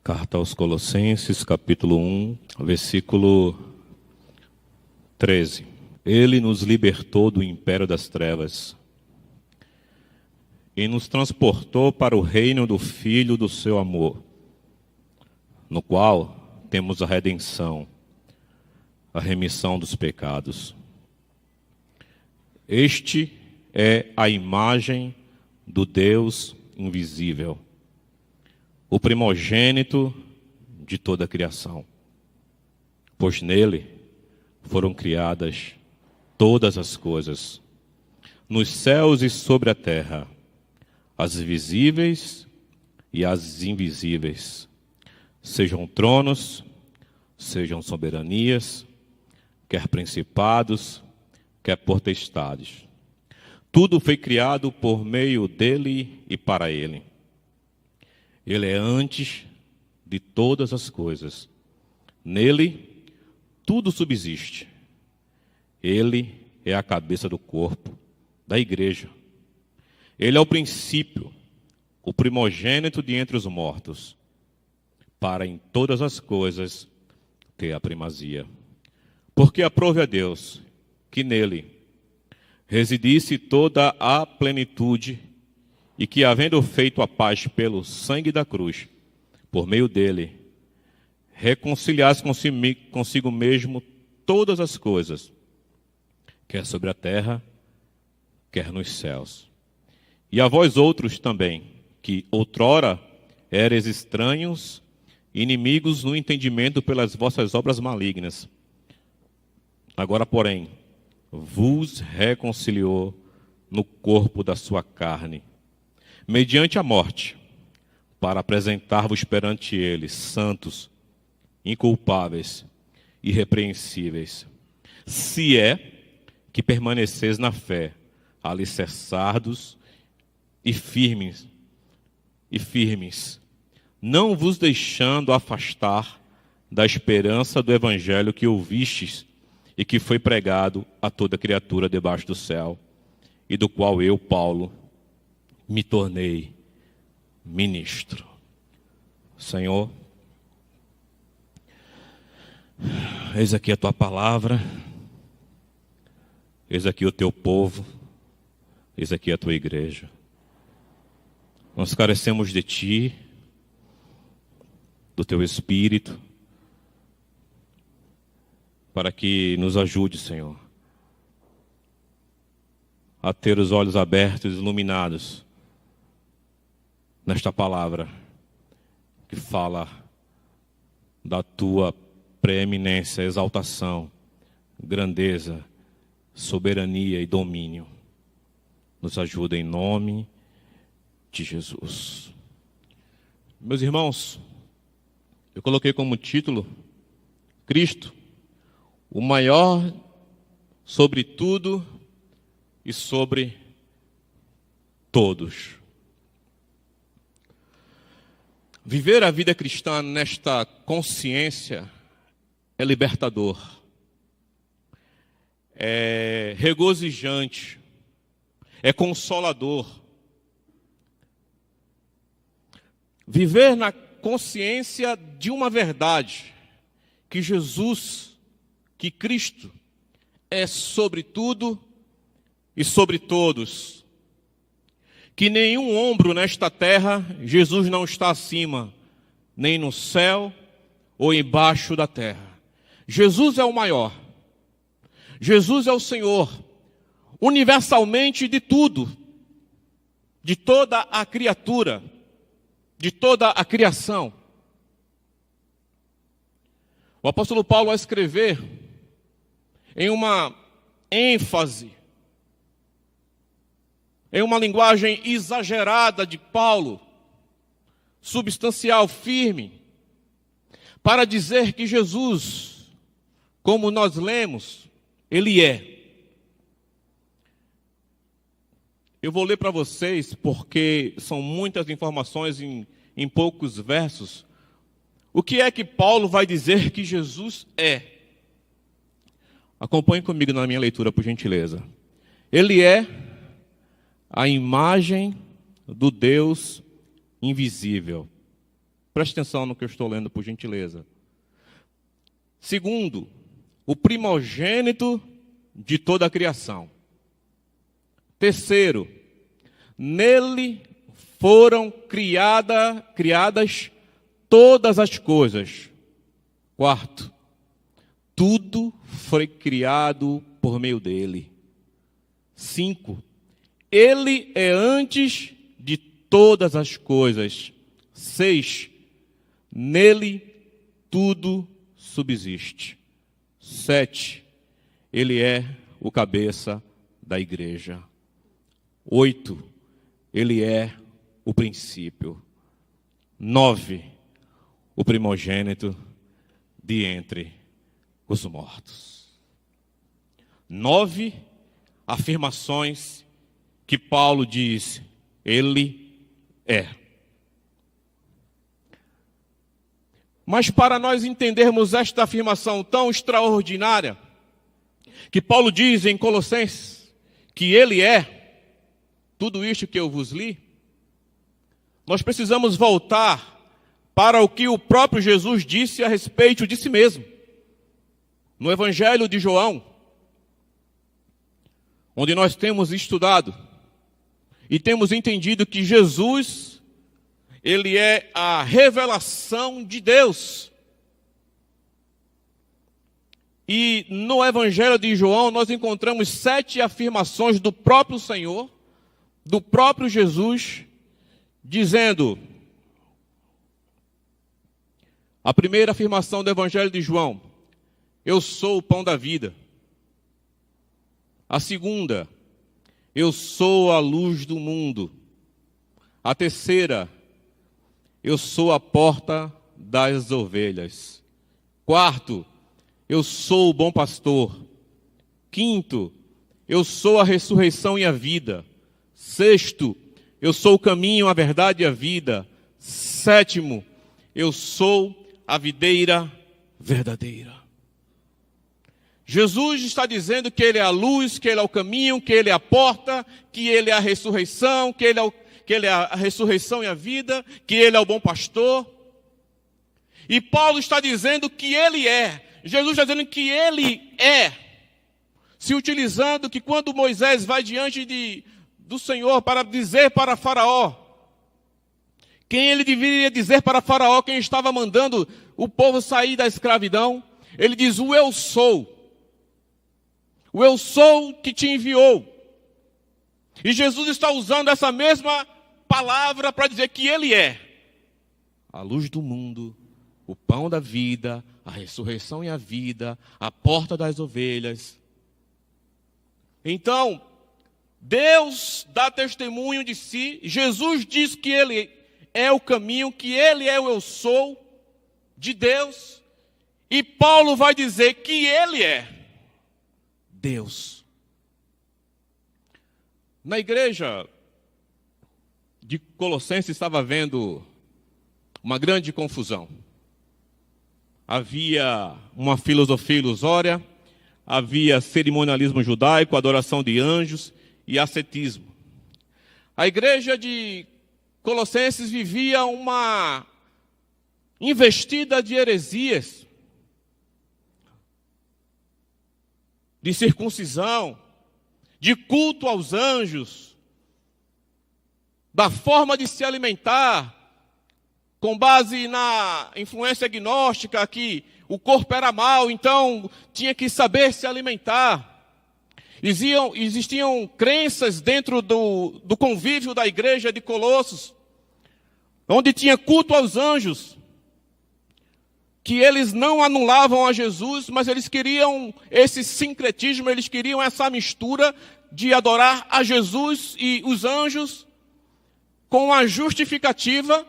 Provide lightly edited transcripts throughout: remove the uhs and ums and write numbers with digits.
Carta aos Colossenses, capítulo 1, versículo 13. Ele nos libertou do império das trevas e nos transportou para o reino do Filho do seu amor, no qual temos a redenção, a remissão dos pecados. Este é a imagem do Deus invisível, o primogênito de toda a criação, pois nele foram criadas todas as coisas, nos céus e sobre a terra, as visíveis e as invisíveis, sejam tronos, sejam soberanias, quer principados, quer potestades. Tudo foi criado por meio dele e para ele. Ele é antes de todas as coisas. Nele, tudo subsiste. Ele é a cabeça do corpo, da igreja. Ele é o princípio, o primogênito de entre os mortos, para em todas as coisas ter a primazia. Porque aprove a Deus que nele residisse toda a plenitude, e que, havendo feito a paz pelo sangue da cruz, por meio dele, reconciliasse consigo mesmo todas as coisas, quer sobre a terra, quer nos céus. E a vós outros também, que outrora eres estranhos, inimigos no entendimento pelas vossas obras malignas. Agora, porém, vos reconciliou no corpo da sua carne, mediante a morte, para apresentar-vos perante ele, santos, inculpáveis, irrepreensíveis, se é que permaneceis na fé, alicerçados e firmes, não vos deixando afastar da esperança do evangelho que ouvistes e que foi pregado a toda criatura debaixo do céu, e do qual eu, Paulo, me tornei ministro. Senhor, eis aqui a tua palavra, eis aqui o teu povo, eis aqui a tua igreja. Nós carecemos de ti, do teu Espírito, para que nos ajude, Senhor, a ter os olhos abertos e iluminados nesta palavra que fala da tua preeminência, exaltação, grandeza, soberania e domínio. Nos ajuda em nome de Jesus. Meus irmãos, eu coloquei como título Cristo, o maior sobre tudo e sobre todos. Viver a vida cristã nesta consciência é libertador, é regozijante, é consolador. Viver na consciência de uma verdade, que Jesus, que Cristo, é sobre tudo e sobre todos. Que nenhum ombro nesta terra, Jesus não está acima, nem no céu ou embaixo da terra. Jesus é o maior. Jesus é o Senhor, universalmente de tudo, de toda a criatura, de toda a criação. O apóstolo Paulo, ao escrever em uma ênfase, em uma linguagem exagerada de Paulo, substancial, firme, para dizer que Jesus, como nós lemos, ele é. Eu vou ler para vocês, porque são muitas informações em poucos versos. O que é que Paulo vai dizer que Jesus é? Acompanhe comigo na minha leitura, por gentileza. Ele é a imagem do Deus invisível, Preste atenção no que eu estou lendo, por gentileza. Segundo, o primogênito de toda a criação. Terceiro, nele foram criadas todas as coisas. Quarto, tudo foi criado por meio dele. 5, ele é antes de todas as coisas. 6, nele tudo subsiste. 7, ele é o cabeça da igreja. 8, ele é o princípio. 9, o primogênito de entre os mortos. 9 afirmações que Paulo diz, ele é. Mas para nós entendermos esta afirmação tão extraordinária, que Paulo diz em Colossenses, que ele é tudo isto que eu vos li, nós precisamos voltar para o que o próprio Jesus disse a respeito de si mesmo. No Evangelho de João, onde nós temos estudado e temos entendido que Jesus, ele é a revelação de Deus. E no Evangelho de João nós encontramos 7 afirmações do próprio Senhor, do próprio Jesus, dizendo: a primeira afirmação do Evangelho de João, eu sou o pão da vida. A segunda, eu sou a luz do mundo. A terceira, eu sou a porta das ovelhas. Quarto, eu sou o bom pastor. Quinto, eu sou a ressurreição e a vida. Sexto, eu sou o caminho, a verdade e a vida. Sétimo, eu sou a videira verdadeira. Jesus está dizendo que ele é a luz, que ele é o caminho, que ele é a porta, que ele é a ressurreição, que ele é a ressurreição e a vida, que ele é o bom pastor. E Paulo está dizendo que ele é. Jesus está dizendo que ele é. Se utilizando que quando Moisés vai diante do Senhor para dizer para Faraó, quem ele deveria dizer para Faraó, quem estava mandando o povo sair da escravidão, ele diz: o eu sou. O eu sou que te enviou. E Jesus está usando essa mesma palavra para dizer que ele é a luz do mundo, o pão da vida, a ressurreição e a vida, a porta das ovelhas. Então, Deus dá testemunho de si, Jesus diz que ele é o caminho, que ele é o eu sou de Deus, e Paulo vai dizer que ele é Deus. Na igreja de Colossenses estava havendo uma grande confusão. Havia uma filosofia ilusória, havia cerimonialismo judaico, adoração de anjos e ascetismo. A igreja de Colossenses vivia uma investida de heresias, de circuncisão, de culto aos anjos, da forma de se alimentar, com base na influência gnóstica, que o corpo era mau, então tinha que saber se alimentar. Existiam crenças dentro do convívio da igreja de Colossos, onde tinha culto aos anjos, que eles não anulavam a Jesus, mas eles queriam esse sincretismo, eles queriam essa mistura de adorar a Jesus e os anjos, com a justificativa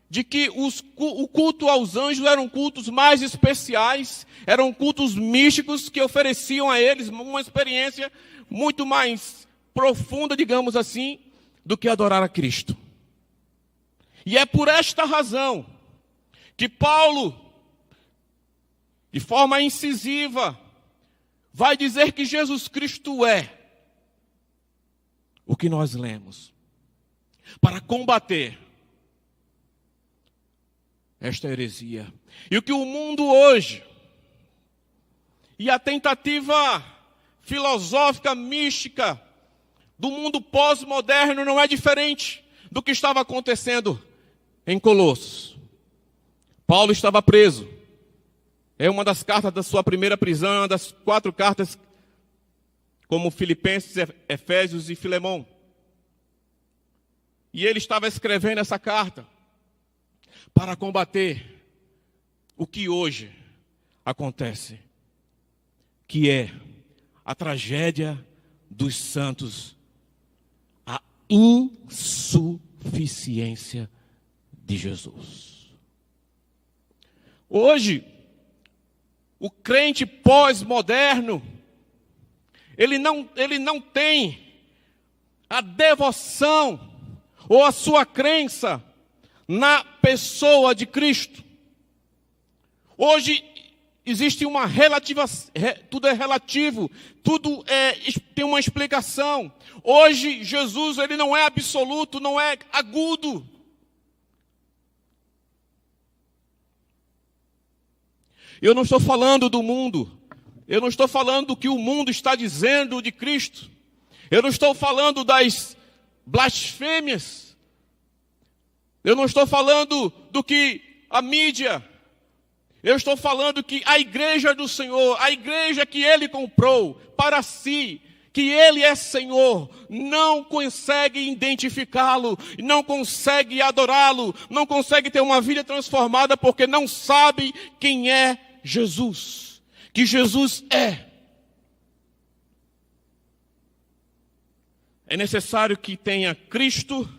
de que o culto aos anjos eram cultos mais especiais, eram cultos místicos que ofereciam a eles uma experiência muito mais profunda, digamos assim, do que adorar a Cristo. E é por esta razão que Paulo, de forma incisiva, vai dizer que Jesus Cristo é o que nós lemos, para combater esta heresia. E o que o mundo hoje, e a tentativa filosófica, mística, do mundo pós-moderno não é diferente do que estava acontecendo em Colossos. Paulo estava preso. É uma das cartas da sua primeira prisão, uma das 4 cartas, como Filipenses, Efésios e Filemão. E ele estava escrevendo essa carta para combater o que hoje acontece, que é a tragédia dos santos, a insuficiência de Jesus. Hoje, o crente pós-moderno, ele não tem a devoção ou a sua crença na pessoa de Cristo. Hoje existe uma relativa, tudo é relativo, tudo tem uma explicação. Hoje Jesus, ele não é absoluto, não é agudo. Eu não estou falando do mundo. Eu não estou falando do que o mundo está dizendo de Cristo. Eu não estou falando das blasfêmias. Eu não estou falando do que a mídia. Eu estou falando que a igreja do Senhor, a igreja que Ele comprou para si, que Ele é Senhor, não consegue identificá-lo, não consegue adorá-lo, não consegue ter uma vida transformada porque não sabe quem é Jesus, que Jesus é. É necessário que tenha Cristo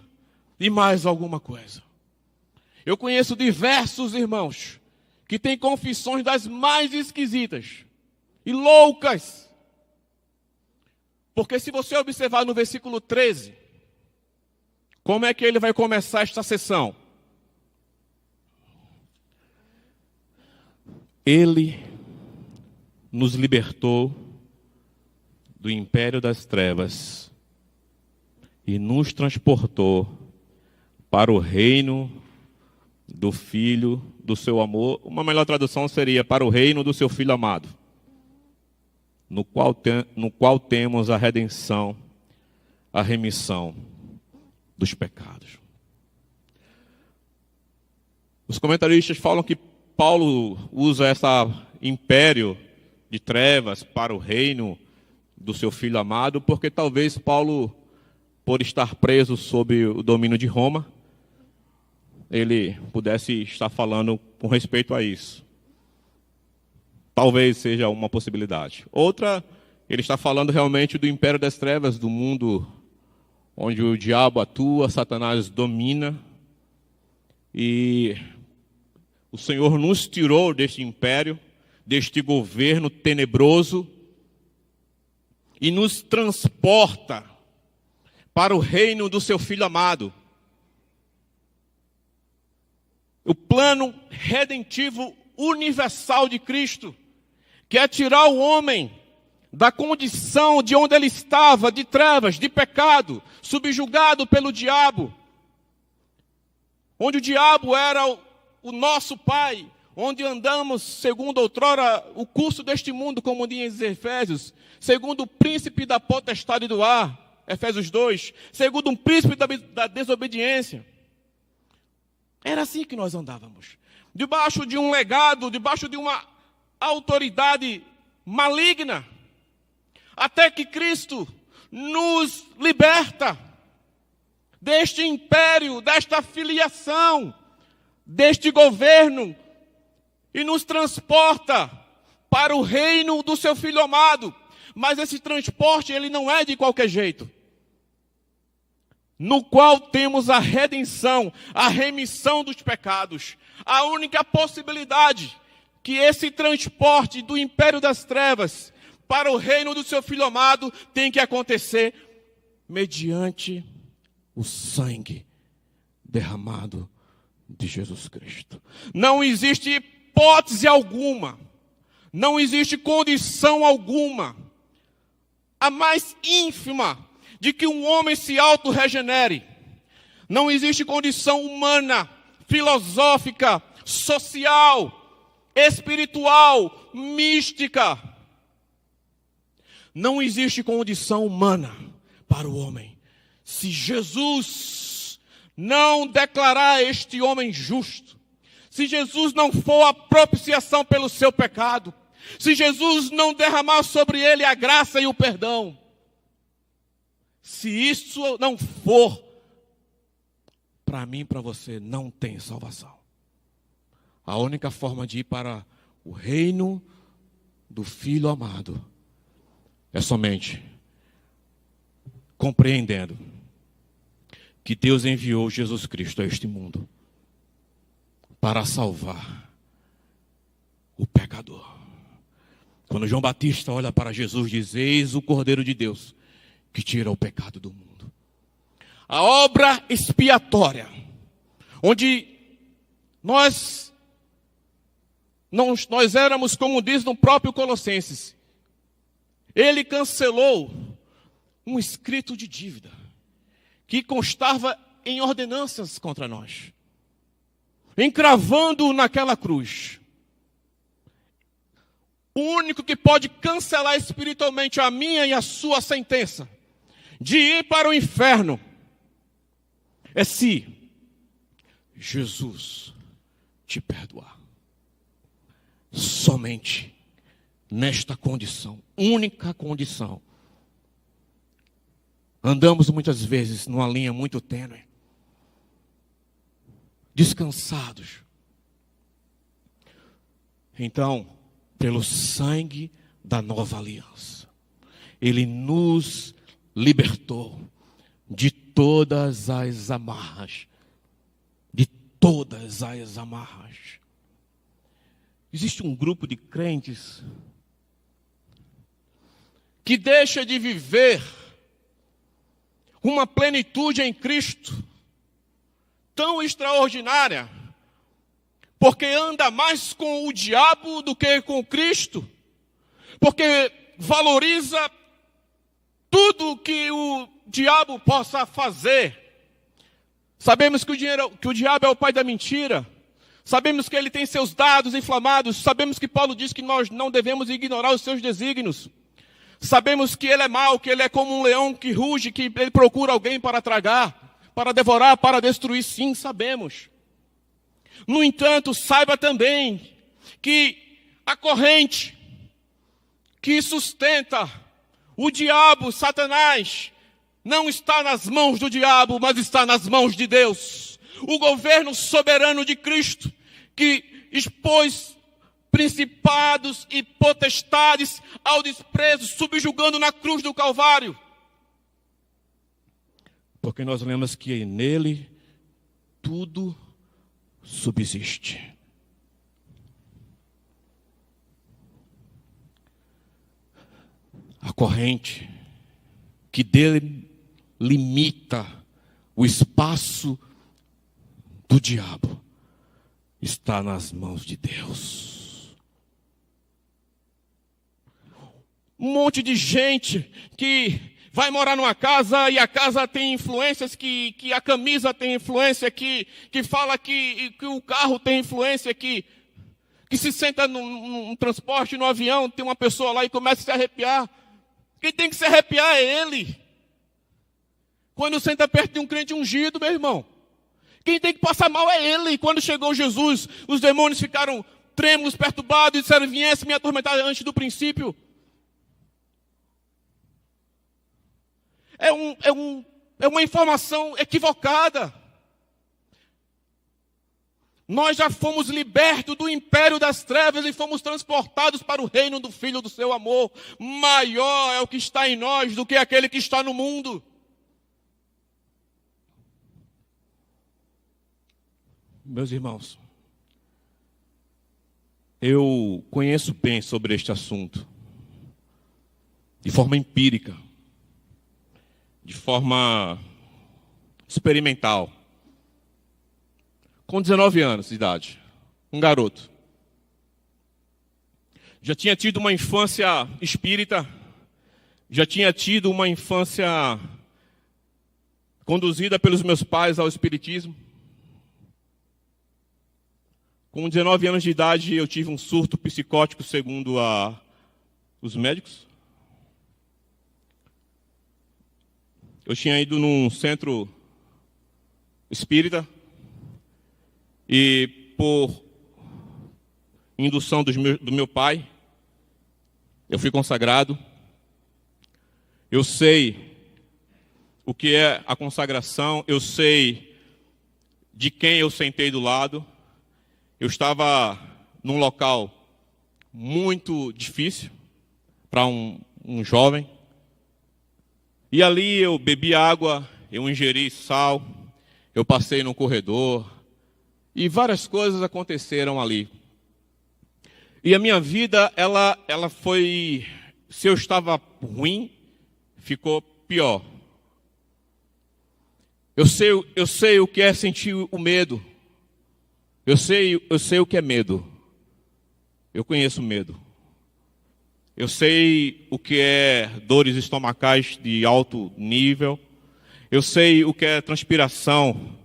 e mais alguma coisa. Eu conheço diversos irmãos que têm confissões das mais esquisitas e loucas. Porque se você observar no versículo 13, como é que ele vai começar esta sessão? Ele nos libertou do império das trevas e nos transportou para o reino do Filho do seu amor. Uma melhor tradução seria para o reino do seu Filho amado, no qual temos a redenção, a remissão dos pecados. Os comentaristas falam que Paulo usa esse império de trevas para o reino do seu Filho amado, porque talvez Paulo, por estar preso sob o domínio de Roma, ele pudesse estar falando com respeito a isso. Talvez seja uma possibilidade. Outra, ele está falando realmente do império das trevas, do mundo onde o diabo atua, Satanás domina. E o Senhor nos tirou deste império, deste governo tenebroso, e nos transporta para o reino do seu Filho amado. O plano redentivo universal de Cristo, que é tirar o homem da condição de onde ele estava, de trevas, de pecado, subjugado pelo diabo, onde o diabo era o nosso pai, onde andamos segundo outrora o curso deste mundo, como diz em Efésios, segundo o príncipe da potestade do ar, Efésios 2, segundo um príncipe da desobediência. Era assim que nós andávamos, debaixo de um legado, debaixo de uma autoridade maligna, até que Cristo nos liberta deste império, desta filiação, deste governo, e nos transporta para o reino do seu Filho amado. Mas esse transporte, ele não é de qualquer jeito. No qual temos a redenção, a remissão dos pecados. A única possibilidade que esse transporte do império das trevas para o reino do seu Filho amado tem que acontecer mediante o sangue derramado de Jesus Cristo. Não existe hipótese alguma, não existe condição alguma, a mais ínfima, de que um homem se auto-regenere. Não existe condição humana, filosófica, social, espiritual, mística. Não existe condição humana para o homem. Se Jesus não declarar este homem justo, se Jesus não for a propiciação pelo seu pecado, se Jesus não derramar sobre ele a graça e o perdão, se isso não for, para mim e para você, não tem salvação. A única forma de ir para o reino do Filho amado é somente compreendendo que Deus enviou Jesus Cristo a este mundo para salvar o pecador. Quando João Batista olha para Jesus e diz: eis o Cordeiro de Deus que tira o pecado do mundo. A obra expiatória, onde nós éramos, como diz no próprio Colossenses, ele cancelou um escrito de dívida que constava em ordenanças contra nós, encravando naquela cruz. O único que pode cancelar espiritualmente a minha e a sua sentença de ir para o inferno é se Jesus te perdoar. Somente nesta condição, única condição. Andamos muitas vezes numa linha muito tênue, descansados. Então, pelo sangue da nova aliança, Ele nos libertou de todas as amarras. De todas as amarras. Existe um grupo de crentes que deixa de viver uma plenitude em Cristo tão extraordinária, porque anda mais com o diabo do que com Cristo, porque valoriza tudo que o diabo possa fazer. Sabemos que o diabo é o pai da mentira, sabemos que ele tem seus dados inflamados, sabemos que Paulo diz que nós não devemos ignorar os seus desígnios. Sabemos que ele é mau, que ele é como um leão que ruge, que ele procura alguém para tragar, para devorar, para destruir. Sim, sabemos. No entanto, saiba também que a corrente que sustenta o diabo, Satanás, não está nas mãos do diabo, mas está nas mãos de Deus. O governo soberano de Cristo, que expôs principados e potestades ao desprezo, subjugando na cruz do Calvário. Porque nós lemos que nele tudo subsiste. A corrente que delimita o espaço do diabo está nas mãos de Deus. Um monte de gente que vai morar numa casa e a casa tem influências, que a camisa tem influência, que fala que o carro tem influência, que se senta num transporte, no avião, tem uma pessoa lá e começa a se arrepiar. Quem tem que se arrepiar é ele. Quando senta perto de um crente ungido, meu irmão, quem tem que passar mal é ele. Quando chegou Jesus, os demônios ficaram trêmulos, perturbados e disseram: viesse me atormentar antes do princípio. É uma informação equivocada. Nós já fomos libertos do império das trevas e fomos transportados para o reino do Filho do seu amor. Maior é o que está em nós do que aquele que está no mundo. Meus irmãos, eu conheço bem sobre este assunto, de forma empírica, de forma experimental. Com 19 anos de idade, um garoto. Já tinha tido uma infância espírita, já tinha tido uma infância conduzida pelos meus pais ao espiritismo. Com 19 anos de idade, eu tive um surto psicótico, segundo os médicos. Eu tinha ido num centro espírita e, por indução do meu pai, eu fui consagrado. Eu sei o que é a consagração, eu sei de quem eu sentei do lado. Eu estava num local muito difícil para um jovem. E ali eu bebi água, eu ingeri sal, eu passei no corredor e várias coisas aconteceram ali. E a minha vida, ela foi, se eu estava ruim, ficou pior. Eu sei o que é sentir o medo. Eu sei o que é medo. Eu conheço medo. Eu sei o que é dores estomacais de alto nível. Eu sei o que é transpiração.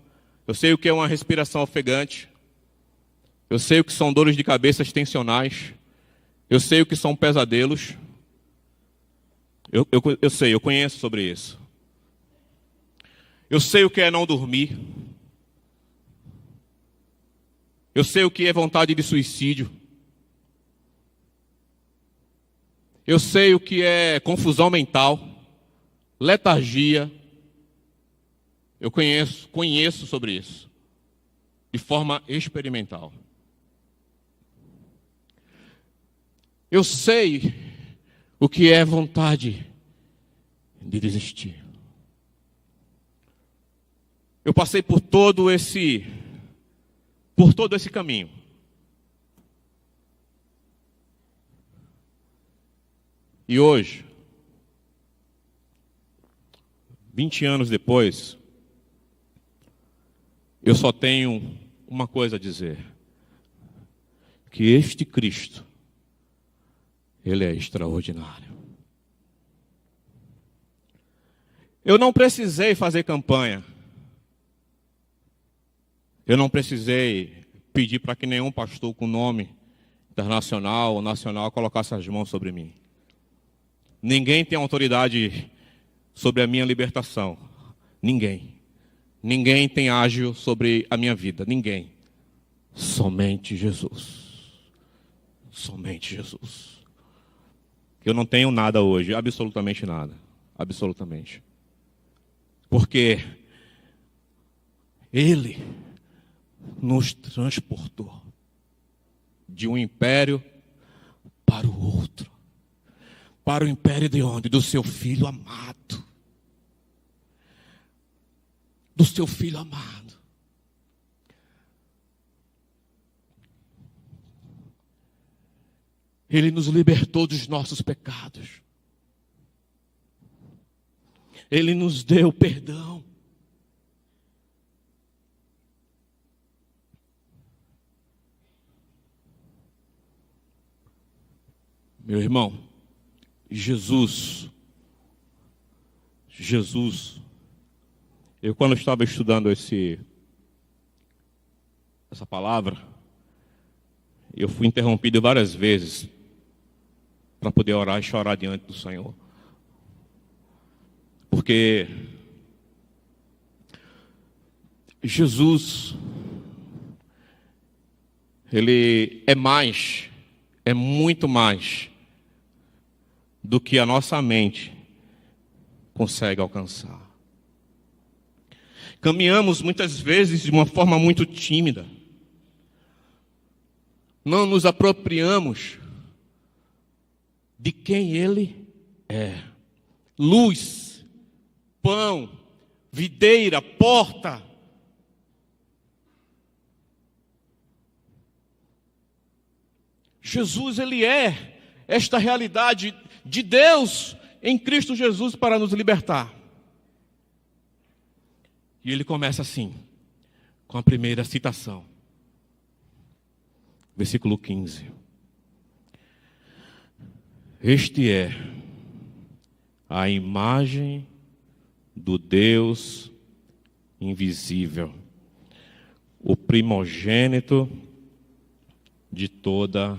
Eu sei o que é uma respiração ofegante. Eu sei o que são dores de cabeça tensionais. Eu sei o que são pesadelos. Eu sei, eu conheço sobre isso. Eu sei o que é não dormir. Eu sei o que é vontade de suicídio. Eu sei o que é confusão mental, letargia. Eu conheço sobre isso, de forma experimental. Eu sei o que é vontade de desistir. Eu passei por todo esse caminho. E hoje, 20 anos depois, eu só tenho uma coisa a dizer: que este Cristo, Ele é extraordinário. Eu não precisei fazer campanha. Eu não precisei pedir para que nenhum pastor com nome internacional ou nacional colocasse as mãos sobre mim. Ninguém tem autoridade sobre a minha libertação. Ninguém. Ninguém tem ágio sobre a minha vida. Ninguém. Somente Jesus. Somente Jesus. Eu não tenho nada hoje. Absolutamente nada. Absolutamente. Porque Ele nos transportou de um império para o outro. Para o império de onde? Do seu Filho amado. Do seu Filho amado. Ele nos libertou dos nossos pecados. Ele nos deu perdão. Meu irmão, Jesus, eu quando estava estudando essa palavra, eu fui interrompido várias vezes para poder orar e chorar diante do Senhor. Porque Jesus, Ele é muito mais do que a nossa mente consegue alcançar. Caminhamos muitas vezes de uma forma muito tímida. Não nos apropriamos de quem Ele é. Luz, pão, videira, porta. Jesus, Ele é esta realidade de Deus em Cristo Jesus para nos libertar. E ele começa assim, com a primeira citação. Versículo 15. Este é a imagem do Deus invisível, o primogênito de toda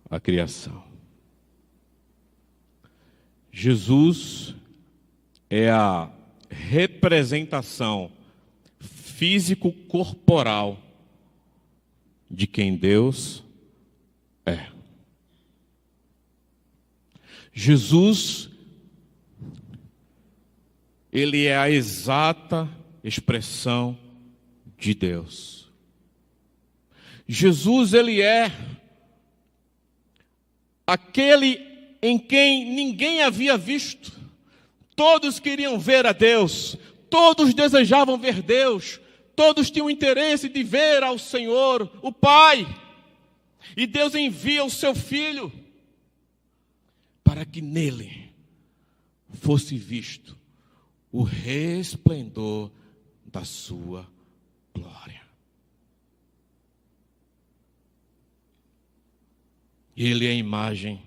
a criação. Jesus é a representação físico-corporal de quem Deus é. Jesus, ele é a exata expressão de Deus. Jesus, ele é aquele em quem ninguém havia visto. Todos queriam ver a Deus, todos desejavam ver Deus, todos tinham interesse de ver ao Senhor, o Pai. E Deus envia o seu Filho para que nele fosse visto o resplendor da sua glória. Ele é a imagem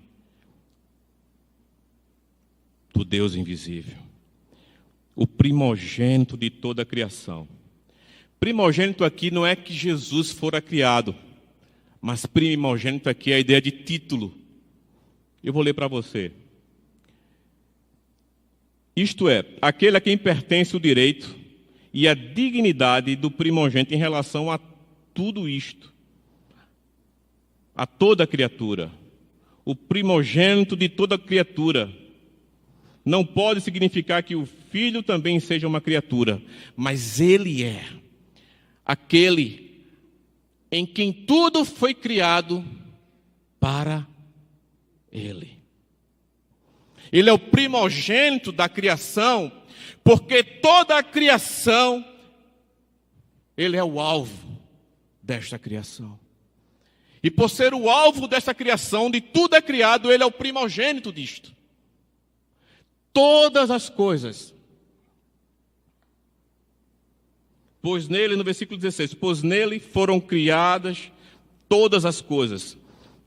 do Deus invisível, o primogênito de toda a criação. Primogênito aqui não é que Jesus fora criado, mas primogênito aqui é a ideia de título. Eu vou ler para você. Isto é, aquele a quem pertence o direito e a dignidade do primogênito em relação a tudo isto, a toda criatura. O primogênito de toda criatura não pode significar que o filho também seja uma criatura, mas ele é aquele em quem tudo foi criado para ele. Ele é o primogênito da criação, porque toda a criação, ele é o alvo desta criação. E por ser o alvo desta criação, de tudo é criado, ele é o primogênito disto. Todas as coisas. Pois nele, no versículo 16, pois nele foram criadas todas as coisas,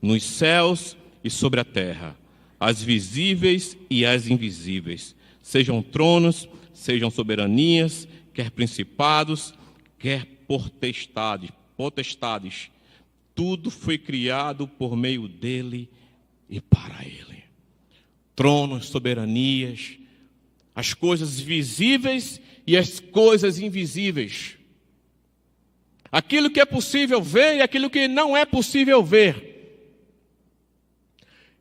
nos céus e sobre a terra, as visíveis e as invisíveis, sejam tronos, sejam soberanias, quer principados, quer potestades. Tudo foi criado por meio dele e para ele. Tronos, soberanias, as coisas visíveis e as coisas invisíveis. Aquilo que é possível ver e aquilo que não é possível ver.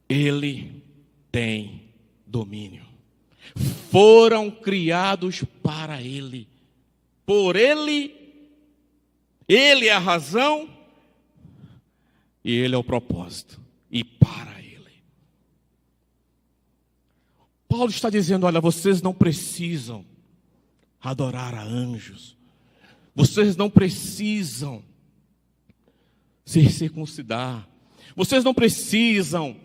Ele tem domínio. Foram criados para ele. Por ele, ele é a razão e ele é o propósito. E para ele. Paulo está dizendo, olha, vocês não precisam adorar a anjos. Vocês não precisam se circuncidar. Vocês não precisam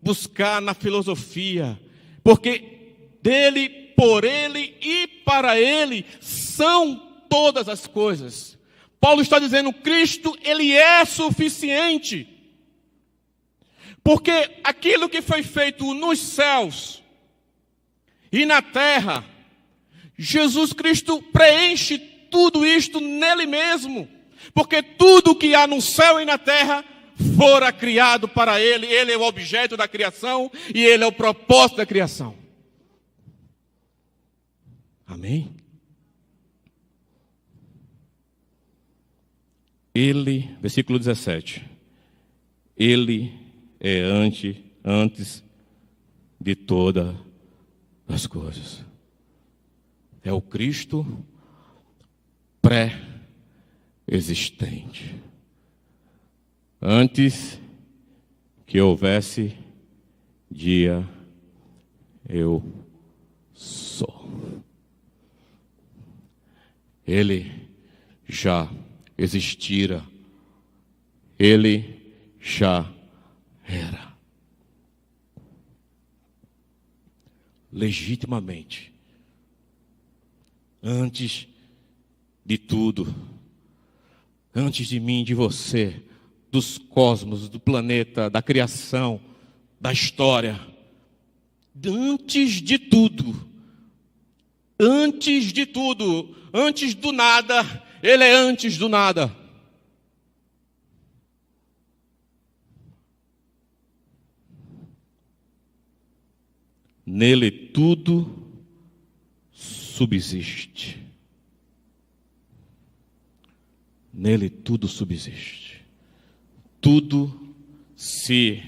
buscar na filosofia. Porque dele, por ele e para ele são todas as coisas. Paulo está dizendo, Cristo, ele é suficiente. Porque aquilo que foi feito nos céus e na terra, Jesus Cristo preenche tudo isto nele mesmo. Porque tudo que há no céu e na terra fora criado para ele. Ele é o objeto da criação e ele é o propósito da criação. Amém? Ele, versículo 17. Ele é antes de todas as coisas. É o Cristo pré-existente. Antes que houvesse dia, eu sou. Ele já existira. Ele já era. Legitimamente. Antes de tudo. Antes de mim, de você, dos cosmos, do planeta, da criação, da história. Antes de tudo. Antes de tudo. Antes do nada. Ele é antes do nada. Nele tudo subsiste. Nele tudo subsiste. Tudo se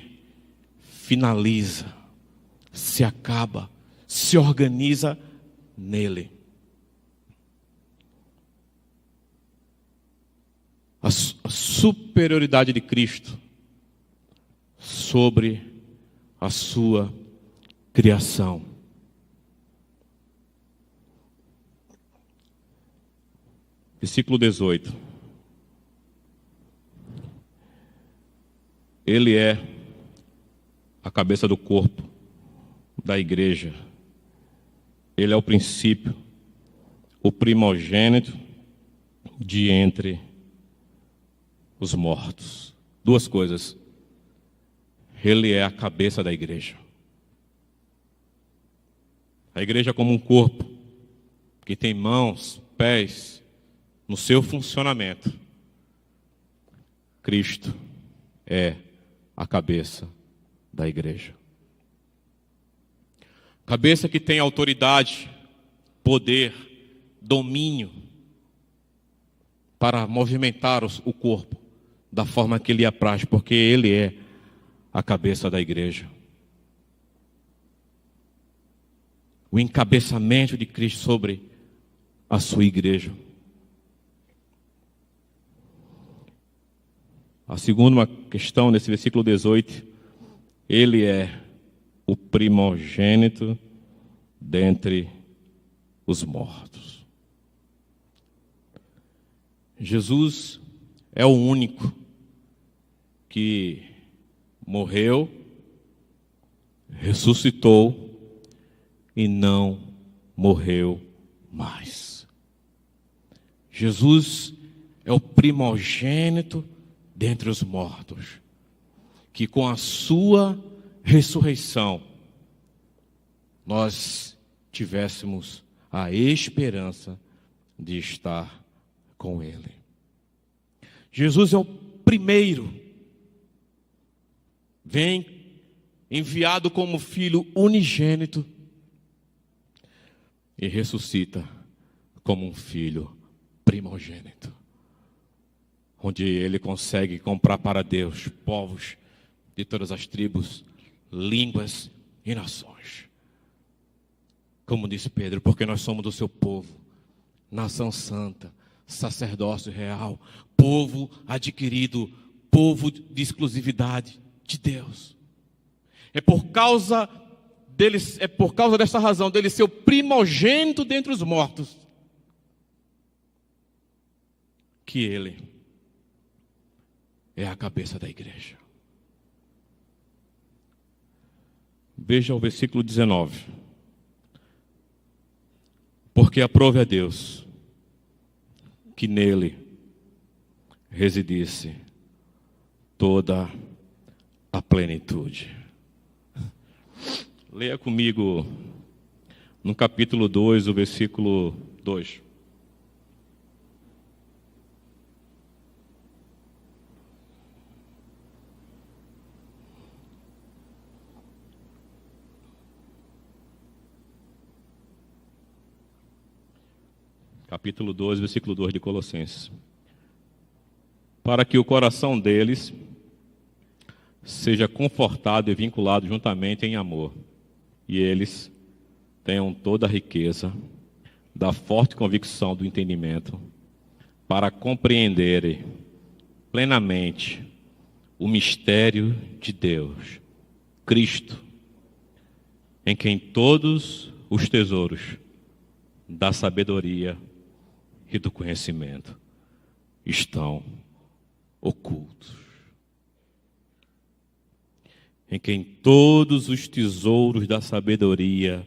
finaliza, se acaba, se organiza nele. A superioridade de Cristo sobre a sua criação. Versículo 18. Ele é a cabeça do corpo da igreja. Ele é o princípio, o primogênito de entre os mortos. Duas coisas. Ele é a cabeça da igreja. A igreja como um corpo que tem mãos, pés, no seu funcionamento. Cristo é a cabeça da igreja. Cabeça que tem autoridade, poder, domínio para movimentar o corpo da forma que lhe apraz, porque ele é a cabeça da igreja. O encabeçamento de Cristo sobre a sua igreja. A segunda questão nesse versículo 18, ele é o primogênito dentre os mortos. Jesus é o único que morreu, ressuscitou e não morreu mais. Jesus é o primogênito dentre os mortos, que com a sua ressurreição nós tivéssemos a esperança de estar com Ele. Jesus é o primeiro, vem enviado como filho unigênito e ressuscita como um filho primogênito, onde ele consegue comprar para Deus povos de todas as tribos, línguas e nações. Como disse Pedro, porque nós somos do seu povo, nação santa, sacerdócio real, povo adquirido, povo de exclusividade de Deus. É por causa dessa razão dele ser o primogênito dentre os mortos, que ele é a cabeça da igreja. Veja o versículo 19. Porque aprove a Deus que nele residisse toda a plenitude. Leia comigo no capítulo 2, o versículo 2. Capítulo 12, versículo 2 de Colossenses. Para que o coração deles seja confortado e vinculado juntamente em amor, e eles tenham toda a riqueza da forte convicção do entendimento, para compreenderem plenamente o mistério de Deus, Cristo, em quem todos os tesouros da sabedoria e do conhecimento estão ocultos. Em quem todos os tesouros da sabedoria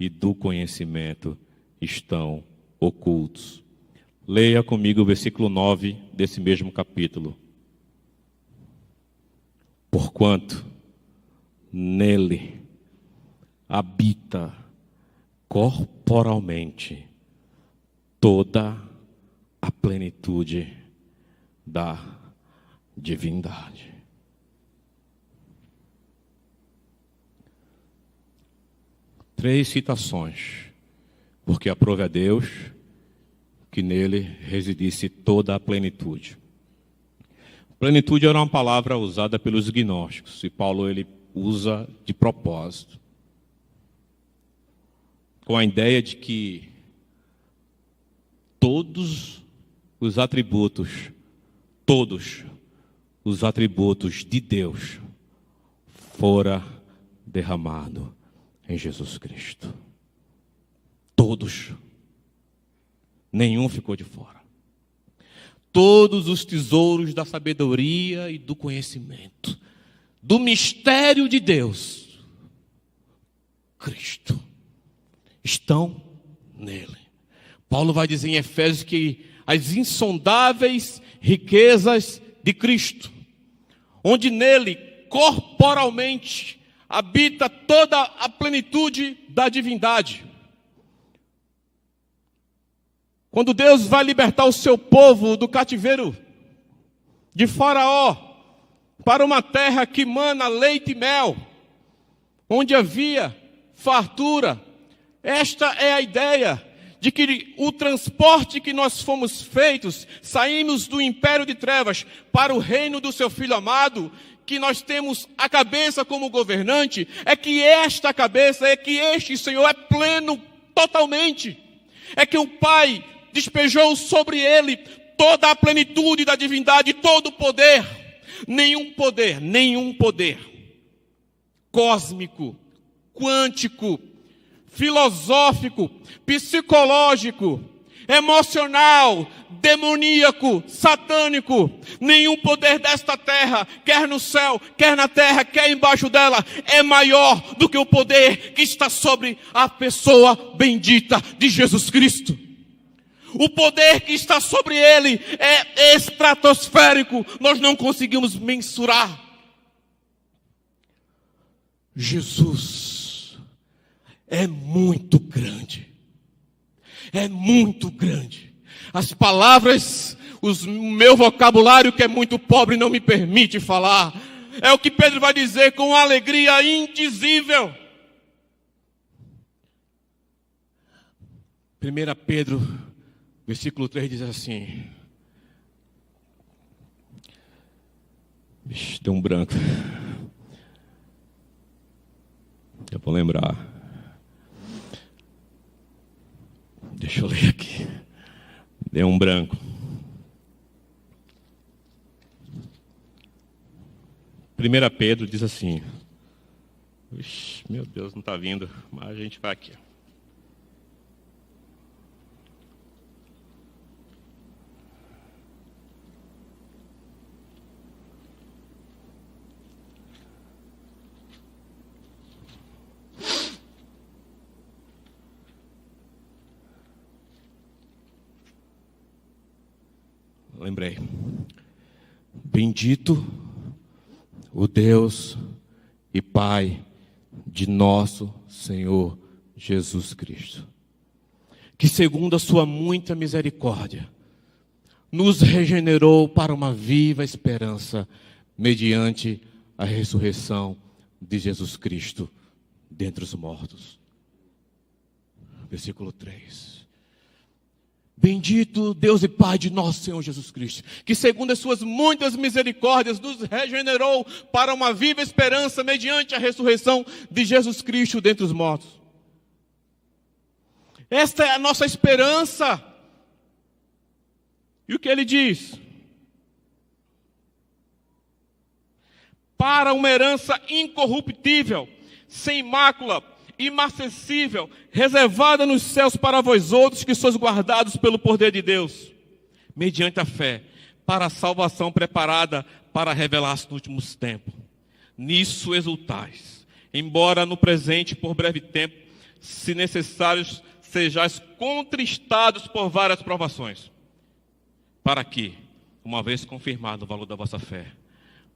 e do conhecimento estão ocultos. Leia comigo o versículo 9 desse mesmo capítulo. Porquanto nele habita corporalmente toda a plenitude da divindade. 3 citações. Porque aprove a Deus que nele residisse toda a plenitude. Plenitude era uma palavra usada pelos gnósticos, e Paulo ele usa de propósito, com a ideia de que todos os atributos de Deus fora derramado em Jesus Cristo. Todos. Nenhum ficou de fora. Todos os tesouros da sabedoria e do conhecimento, do mistério de Deus, Cristo, estão nele. Paulo vai dizer em Efésios que as insondáveis riquezas de Cristo, onde nele, corporalmente, habita toda a plenitude da divindade. Quando Deus vai libertar o seu povo do cativeiro de Faraó para uma terra que mana leite e mel, onde havia fartura, esta é a ideia de que o transporte que nós fomos feitos, saímos do império de trevas para o reino do seu Filho amado, que nós temos a cabeça como governante, é que esta cabeça, é que este Senhor é pleno totalmente. É que o Pai despejou sobre ele toda a plenitude da divindade, todo o poder. Nenhum poder cósmico, quântico, filosófico, psicológico, emocional, demoníaco, satânico, nenhum poder desta terra, quer no céu, quer na terra, quer embaixo dela, é maior do que o poder que está sobre a pessoa bendita de Jesus Cristo. O poder que está sobre ele é estratosférico, nós não conseguimos mensurar. Jesus é muito grande. É muito grande. As palavras, o meu vocabulário que é muito pobre não me permite falar. É o que Pedro vai dizer com alegria indizível. 1 Pedro, versículo 3 diz assim. Vixe, deu um branco. Eu vou lembrar. Deixa eu ler aqui. Deu um branco. 1 Pedro diz assim. Ixi, meu Deus, não está vindo, mas a gente vai aqui. Lembrei. Bendito o Deus e Pai de nosso Senhor Jesus Cristo, que segundo a sua muita misericórdia, nos regenerou para uma viva esperança, mediante a ressurreição de Jesus Cristo dentre os mortos. Versículo 3. Bendito Deus e Pai de nosso Senhor Jesus Cristo, que segundo as suas muitas misericórdias nos regenerou para uma viva esperança mediante a ressurreição de Jesus Cristo dentre os mortos. Esta é a nossa esperança. E o que ele diz? Para uma herança incorruptível, sem mácula, imarcessível, reservada nos céus para vós outros, que sois guardados pelo poder de Deus, mediante a fé, para a salvação preparada para revelar-se nos últimos tempos. Nisso exultais, embora no presente, por breve tempo, se necessários, sejais contristados por várias provações, para que, uma vez confirmado o valor da vossa fé,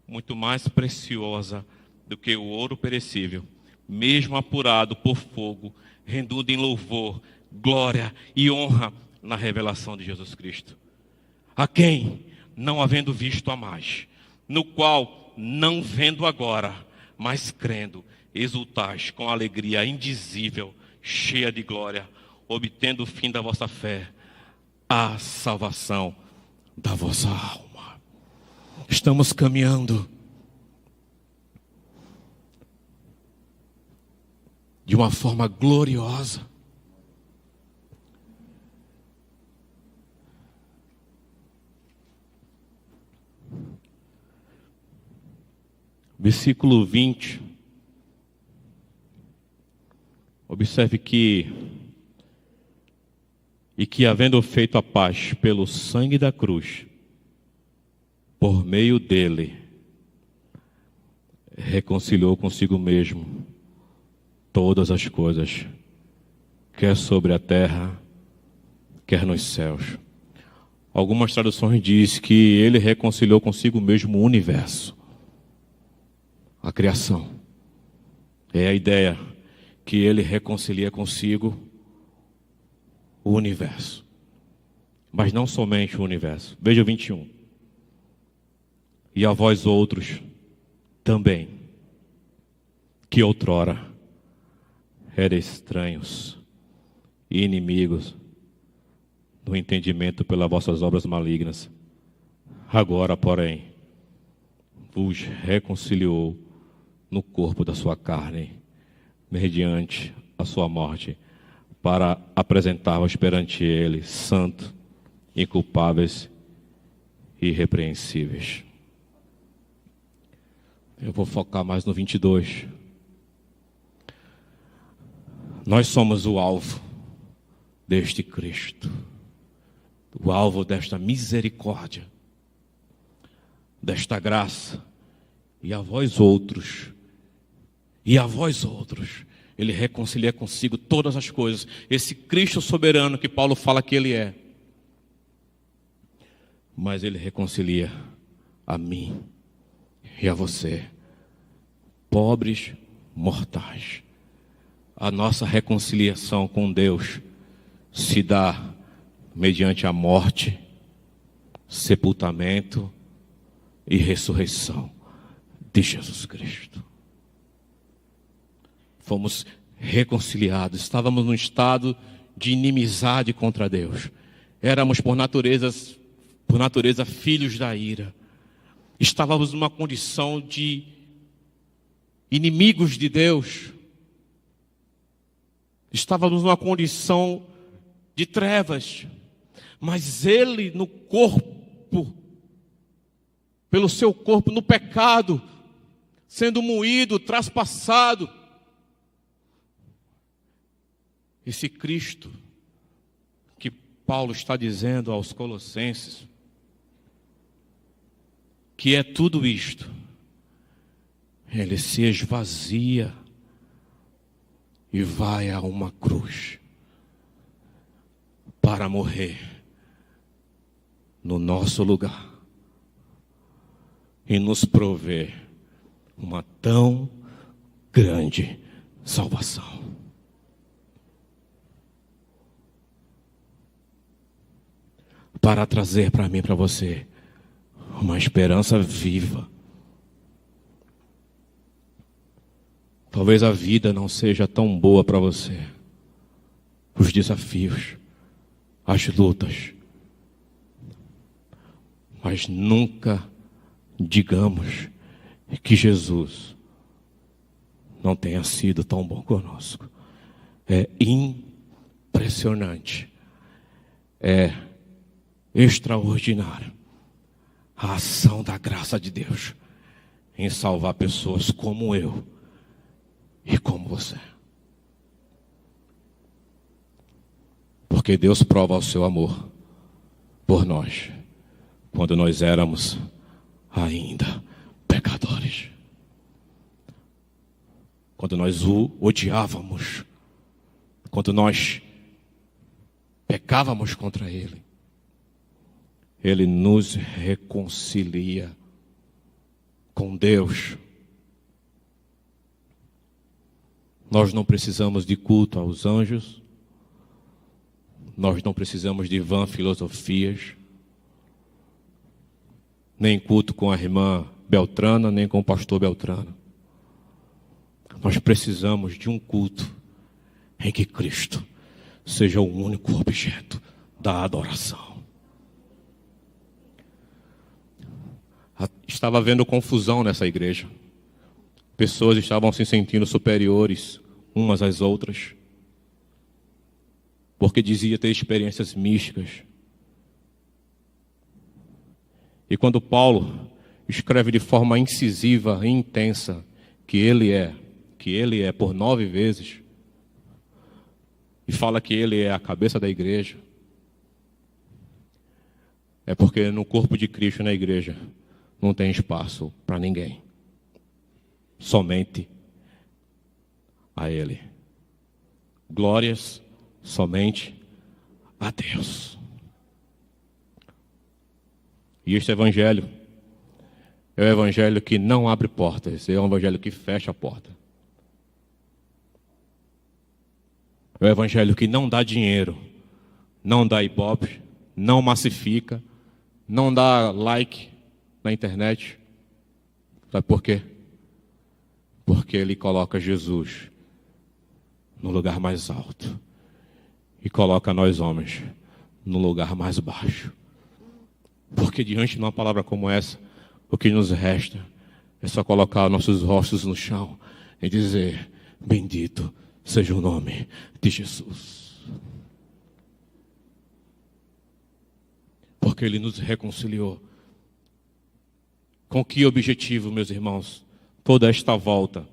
muito mais preciosa do que o ouro perecível, mesmo apurado por fogo, rendendo em louvor, glória e honra na revelação de Jesus Cristo. A quem, não havendo visto a mais, no qual, não vendo agora, mas crendo, exultais com alegria indizível, cheia de glória, obtendo o fim da vossa fé, a salvação da vossa alma. Estamos caminhando de uma forma gloriosa. Versículo 20. Observe que havendo feito a paz pelo sangue da cruz, por meio dele, reconciliou consigo mesmo todas as coisas, quer sobre a terra, quer nos céus. Algumas traduções dizem que ele reconciliou consigo mesmo o universo, a criação. É a ideia que ele reconcilia consigo o universo. Mas não somente o universo. Veja o 21. E a vós outros também, que outrora eram estranhos e inimigos no entendimento pelas vossas obras malignas, agora, porém, vos reconciliou no corpo da sua carne, mediante a sua morte, para apresentar-vos perante ele, santo, inculpáveis e irrepreensíveis. Eu vou focar mais no 22. Nós somos o alvo deste Cristo, o alvo desta misericórdia, desta graça. E a vós outros, ele reconcilia consigo todas as coisas. Esse Cristo soberano que Paulo fala que ele é. Mas ele reconcilia a mim e a você, pobres mortais. A nossa reconciliação com Deus se dá mediante a morte, sepultamento e ressurreição de Jesus Cristo. Fomos reconciliados, estávamos num estado de inimizade contra Deus. Éramos por natureza filhos da ira. Estávamos numa condição de inimigos de Deus. Estávamos numa condição de trevas. Mas Ele no corpo, pelo seu corpo, no pecado, sendo moído, traspassado, esse Cristo que Paulo está dizendo aos Colossenses, que é tudo isto, ele se esvazia e vai a uma cruz para morrer no nosso lugar e nos prover uma tão grande salvação. Para trazer para mim e para você uma esperança viva. Talvez a vida não seja tão boa para você. Os desafios, as lutas. Mas nunca digamos que Jesus não tenha sido tão bom conosco. É impressionante. É extraordinário a ação da graça de Deus em salvar pessoas como eu e como você. Porque Deus prova o seu amor por nós quando nós éramos ainda pecadores, quando nós o odiávamos, quando nós pecávamos contra Ele. Ele nos reconcilia com Deus. Nós não precisamos de culto aos anjos. Nós não precisamos de vã filosofias. Nem culto com a irmã Beltrana, nem com o pastor Beltrano. Nós precisamos de um culto em que Cristo seja o único objeto da adoração. Estava havendo confusão nessa igreja. Pessoas estavam se sentindo superiores umas às outras, porque dizia ter experiências místicas. E quando Paulo escreve de forma incisiva e intensa que ele é por 9 vezes, e fala que ele é a cabeça da igreja, é porque no corpo de Cristo, na igreja, não tem espaço para ninguém. Somente a Ele. Glórias somente a Deus. E este evangelho é o evangelho que não abre portas, é o evangelho que fecha a porta. É o evangelho que não dá dinheiro, não dá ibope, não massifica, não dá like na internet. Sabe por quê? Porque ele coloca Jesus no lugar mais alto e coloca nós homens no lugar mais baixo. Porque diante de uma palavra como essa, o que nos resta é só colocar nossos rostos no chão e dizer: bendito seja o nome de Jesus. Porque Ele nos reconciliou. Com que objetivo, meus irmãos? Toda esta volta.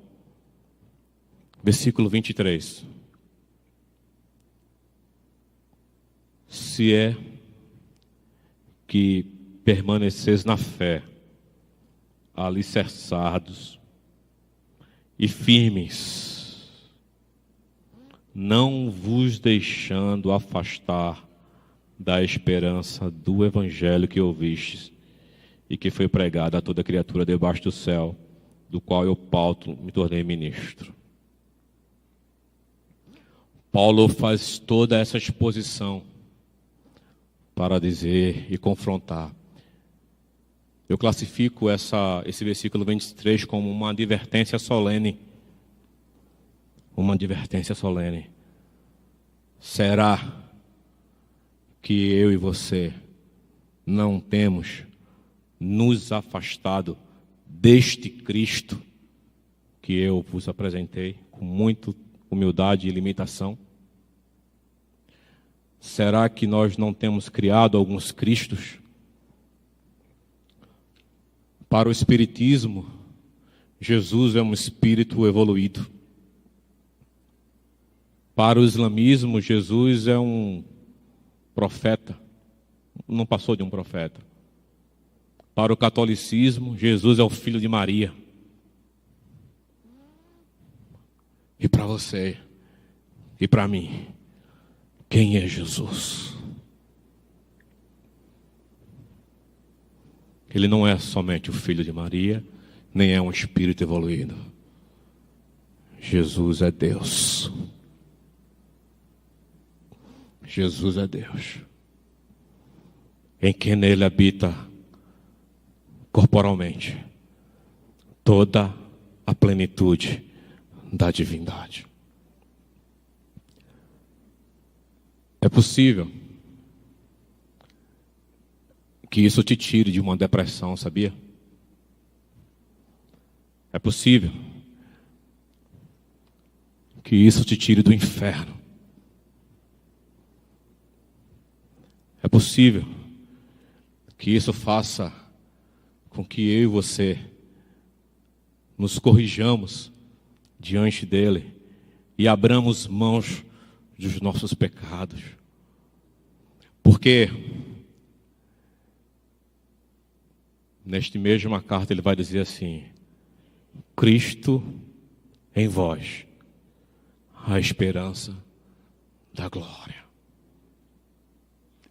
Versículo 23. Se é que permaneceis na fé, alicerçados e firmes, não vos deixando afastar da esperança do evangelho que ouvistes e que foi pregado a toda criatura debaixo do céu, do qual eu, Paulo, me tornei ministro. Paulo faz toda essa exposição para dizer e confrontar. Eu classifico esse versículo 23 como uma advertência solene. Uma advertência solene. Será que eu e você não temos nos afastado deste Cristo que eu vos apresentei com muita humildade e limitação? Será que nós não temos criado alguns cristos? Para o espiritismo, Jesus é um espírito evoluído. Para o islamismo, Jesus é um profeta, não passou de um profeta. Para o catolicismo, Jesus é o filho de Maria. E para você, e para mim, quem é Jesus? Ele não é somente o filho de Maria, nem é um espírito evoluído. Jesus é Deus. Jesus é Deus. Em quem nele habita corporalmente toda a plenitude da divindade. É possível que isso te tire de uma depressão, sabia? É possível que isso te tire do inferno. É possível que isso faça com que eu e você nos corrijamos diante dele e abramos mãos dos nossos pecados. Porque neste mesma carta ele vai dizer assim: Cristo em vós, a esperança da glória.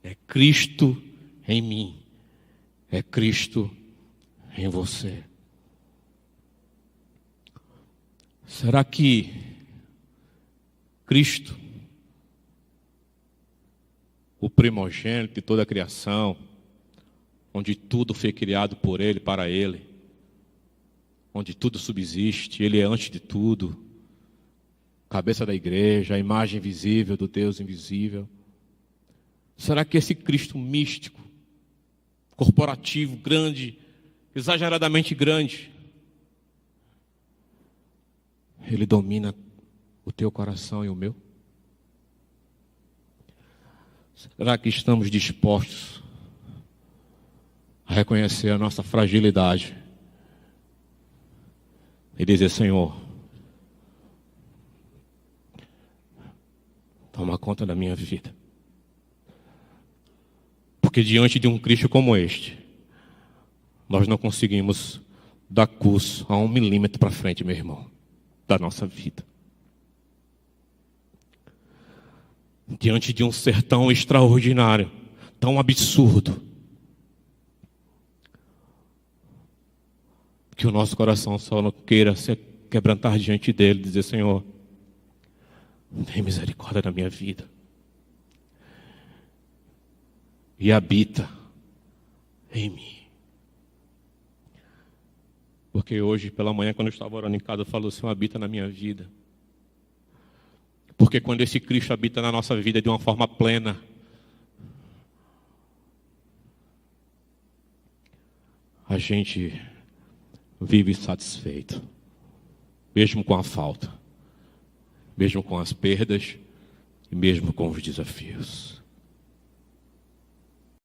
É Cristo em mim, é Cristo em você. Será que Cristo, o primogênito de toda a criação, onde tudo foi criado por Ele, para Ele, onde tudo subsiste, Ele é antes de tudo, cabeça da igreja, a imagem visível do Deus invisível. Será que esse Cristo místico, corporativo, grande, exageradamente grande, Ele domina o teu coração e o meu? Será que estamos dispostos a reconhecer a nossa fragilidade e dizer: Senhor, toma conta da minha vida? Porque diante de um Cristo como este, nós não conseguimos dar curso a 1 milímetro para frente, meu irmão, da nossa vida. Diante de um ser tão extraordinário, tão absurdo, que o nosso coração só não queira se quebrantar diante dele e dizer: Senhor, tem misericórdia da minha vida. E habita em mim. Porque hoje, pela manhã, quando eu estava orando em casa, eu falo: Senhor, habita na minha vida. Porque quando esse Cristo habita na nossa vida de uma forma plena, a gente vive satisfeito, mesmo com a falta, mesmo com as perdas e mesmo com os desafios.